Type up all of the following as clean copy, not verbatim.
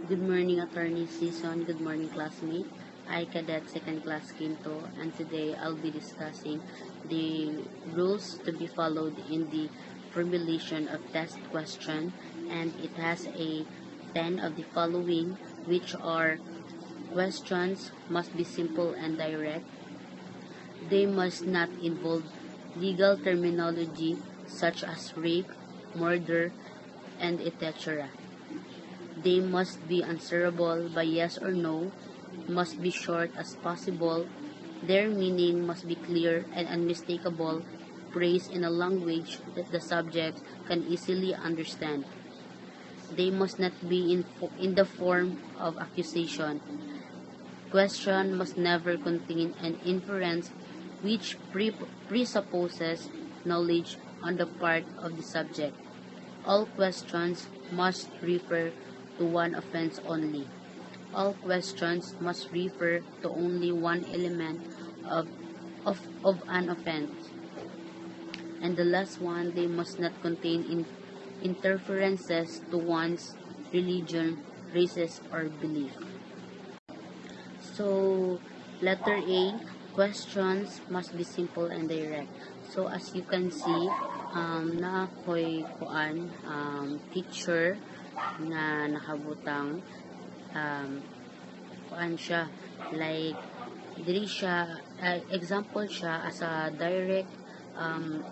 Good morning, Attorney Season. Good morning, classmate. I Cadet Second Class Quinto, and today I'll be discussing the rules to be followed in the formulation of test question, and it has a 10 of the following, which are: questions must be simple and direct. They must not involve legal terminology such as rape, murder, and etc. They must be answerable by yes or no, must be short as possible, their meaning must be clear and unmistakable, phrased in a language that the subject can easily understand. They must not be in the form of accusation. Question must never contain an inference which presupposes knowledge on the part of the subject. All questions must refer to one offense only. All questions must refer to only one element of an offense. And the last one, they must not contain interferences to one's religion, races, or belief. So, letter A, questions must be simple and direct. So, as you can see, na ako'y teacher na nakabutang siya, like diri siya, example siya as a direct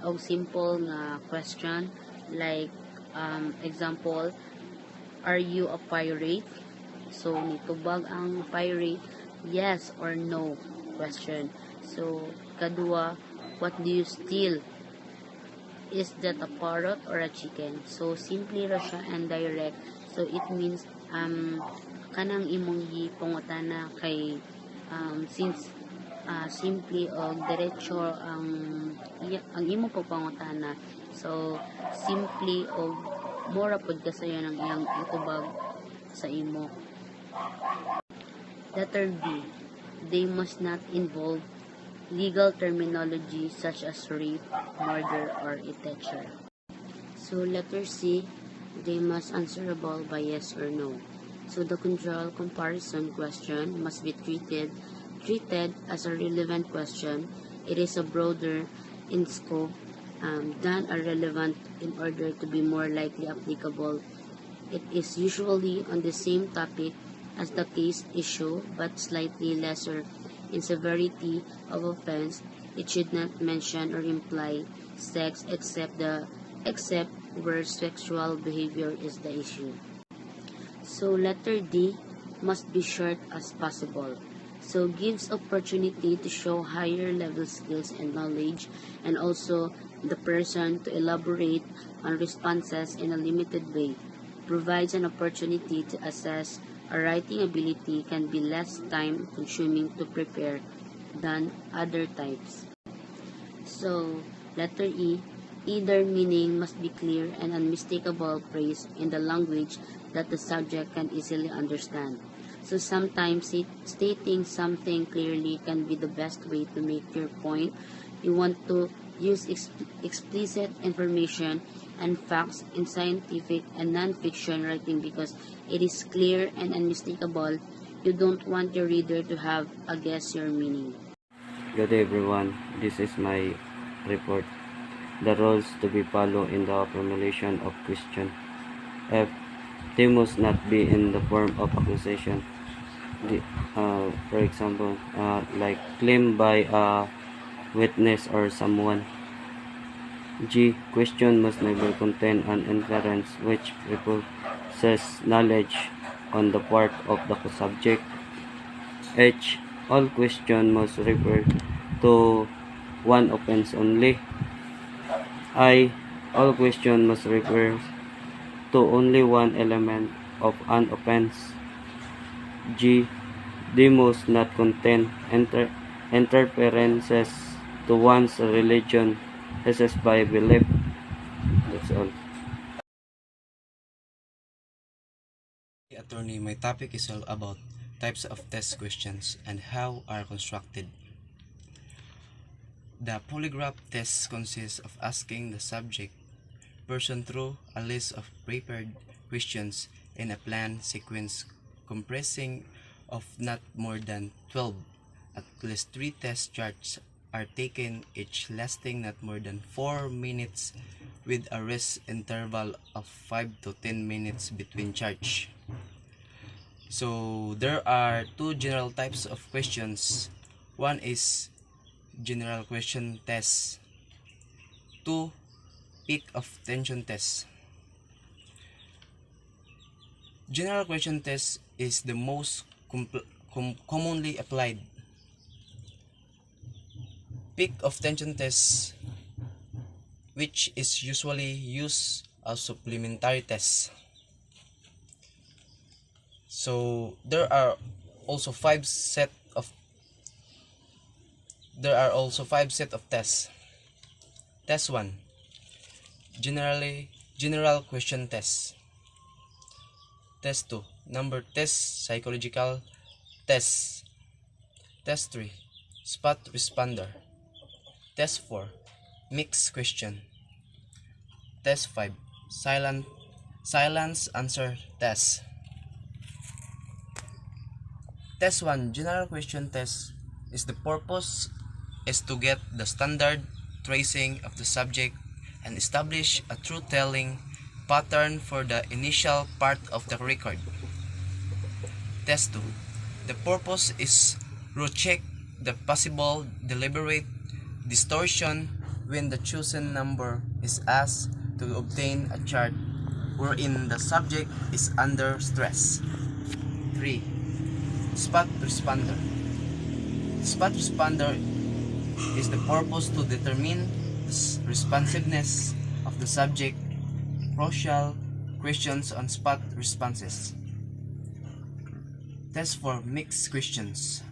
o simple nga question, like example, are you a pirate? So nitubag ang pirate, yes or no question. So kadua, what do you steal? Is that a parrot or a chicken? So simply ra siya and direct. So it means kanang imong gipangutana kay since simply o diretso ang imong pagpangutana, so simply o mura pud kasayo ng iyang itubag sa imo. Letter B, they must not involve legal terminology such as rape, murder, or etc. So letter C, they must answerable by yes or no. So the control comparison question must be treated as a relevant question. It is a broader in scope than a relevant in order to be more likely applicable. It is usually on the same topic as the case issue but slightly lesser in severity of offense. It should not mention or imply sex except where sexual behavior is the issue. So letter D must be short as possible. So gives opportunity to show higher level skills and knowledge, and also the person to elaborate on responses in a limited way. Provides an opportunity to assess a writing ability, can be less time consuming to prepare than other types. So letter E, either meaning must be clear and unmistakable phrase in the language that the subject can easily understand. So sometimes stating something clearly can be the best way to make your point. You want to use explicit information and facts in scientific and non-fiction writing because it is clear and unmistakable. You don't want your reader to have a guess your meaning. Good day everyone, this is my report. The rules to be followed in the formulation of question. F. They must not be in the form of accusation. For example, like claim by a witness or someone. G. Question must never contain an inference which presupposes knowledge on the part of the subject. H. All question must refer to one offense only. I. All question must refer to only one element of an offense. G. They must not contain interferences to one's religion, races, by belief. That's all. Attorney, my topic is all about types of test questions and how are constructed. The polygraph test consists of asking the subject person through a list of prepared questions in a planned sequence comprising of not more than 12. At least 3 test charts are taken, each lasting not more than 4 minutes with a rest interval of 5 to 10 minutes between charge. So there are two general types of questions. One is general question test. 2. Peak of tension test. General question test is the most commonly applied. Peak of tension test, which is usually used as supplementary test. So there are also five set of tests. Test 1. General question test. Test 2. Number test, psychological test. Test 3. Spot responder. Test 4. Mixed question. Test 5. Silence answer test. Test 1. General question test is the purpose is to get the standard tracing of the subject and establish a truth-telling pattern for the initial part of the record. Test 2. The purpose is to check the possible deliberate distortion when the chosen number is asked to obtain a chart wherein the subject is under stress. 3. Spot responder. Spot responder is the purpose to determine the responsiveness of the subject. Crucial questions on spot responses. Test for mixed questions.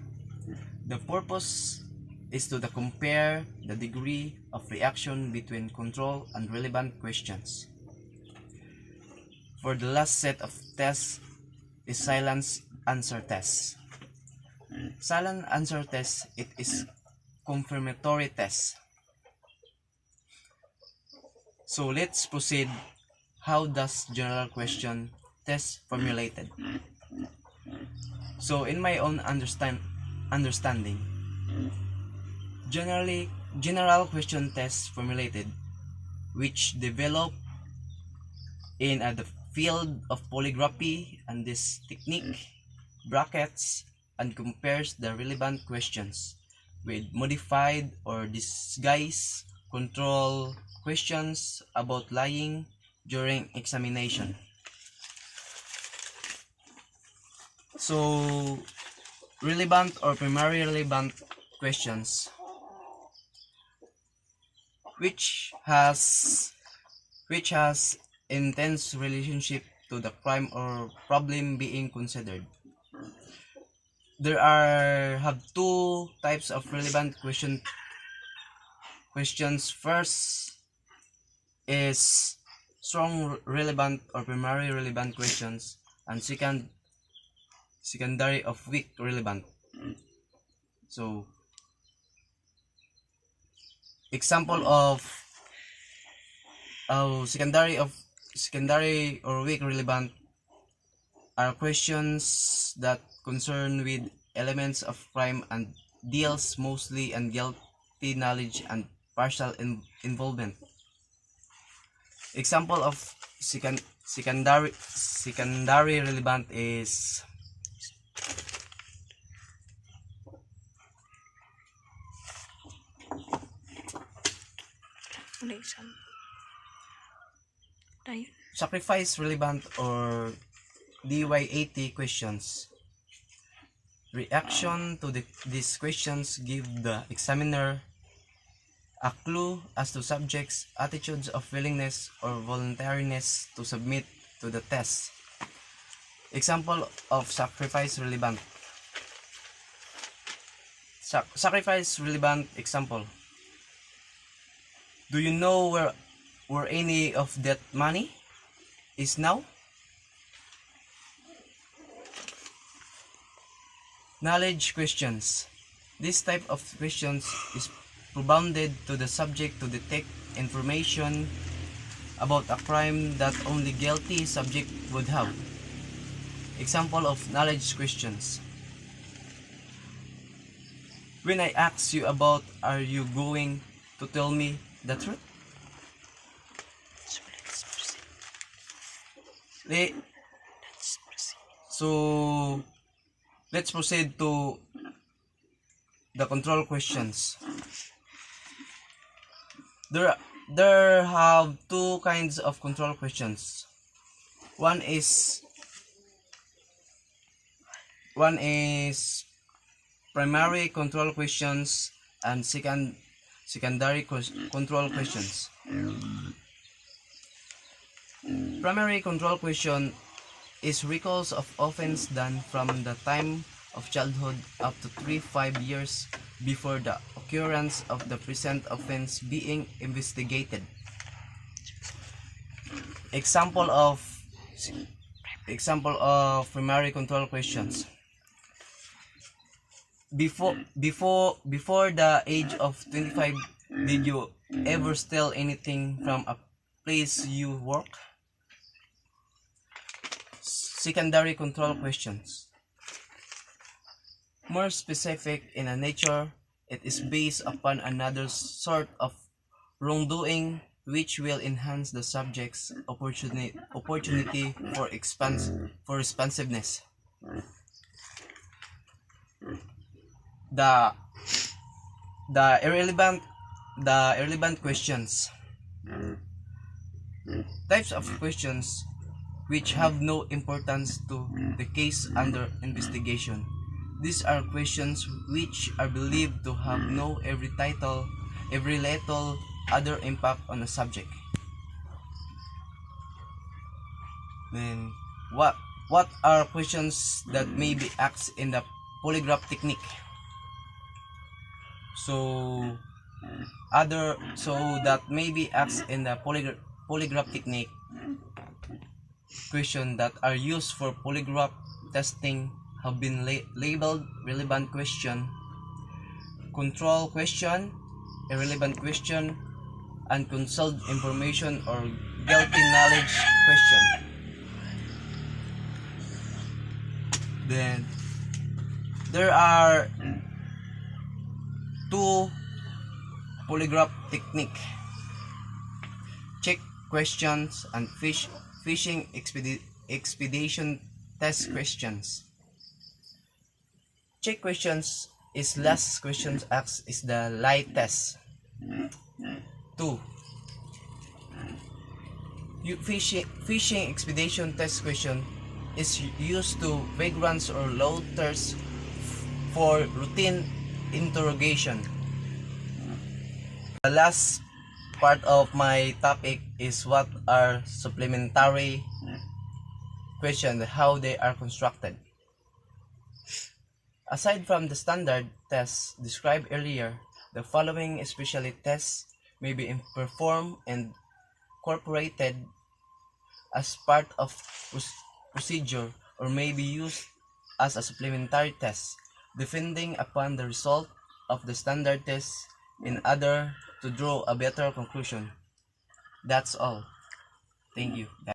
The purpose is to compare the degree of reaction between control and relevant questions. For the last set of tests is silence answer test. Silent answer test, it is confirmatory test. So let's proceed. How does general question test formulated? So in my own understanding, general question test formulated, which develop in the field of polygraphy, and this technique brackets and compares the relevant questions with modified or disguised control questions about lying during examination. So relevant or primary relevant questions which has intense relationship to the crime or problem being considered. There have two types of relevant questions. First is strong relevant or primary relevant questions, and secondary of weak relevant. So example of secondary or weak relevant are questions that concern with elements of crime and deals mostly on guilty knowledge and partial involvement. Example of secondary relevant is sacrifice relevant or DY80 questions. Reaction to these questions give the examiner a clue as to subjects' attitudes of willingness or voluntariness to submit to the test. Example of sacrifice relevant. Sacrifice relevant example. Do you know where any of that money is now? Knowledge questions. This type of questions is propounded to the subject to detect information about a crime that only guilty subject would have. Example of knowledge questions. When I ask you about, are you going to tell me the truth? Le- So, let's proceed to the control questions. There have two kinds of control questions. One is primary control questions and secondary control questions. Primary control question is recalls of offense done from the time of childhood up to 3-5 years before the occurrence of the present offense being investigated. Example of primary control questions. Before the age of 25, did you ever steal anything from a place you work? Secondary control questions. More specific in a nature, it is based upon another sort of wrongdoing which will enhance the subject's opportunity for responsiveness. The irrelevant questions. Types of questions which have no importance to the case under investigation. These are questions which are believed to have no every little other impact on the subject. Then, what are questions that may be asked in the polygraph technique? So that may be asked in the polygraph technique. Questions that are used for polygraph testing have been labeled relevant question, control question, irrelevant question, and concealed information or guilty knowledge question. Then there are two polygraph technique: check questions and fishing expedition test questions. Check questions is last questions asked is the lie test. 2. Fishing expedition test question is used to vagrants or looters for routine interrogation. The last part of my topic is what are supplementary questions, how they are constructed. Aside from the standard tests described earlier, the following specialty tests may be performed and incorporated as part of procedure or may be used as a supplementary test, depending upon the result of the standard test in order to draw a better conclusion. That's all. Thank you, guys.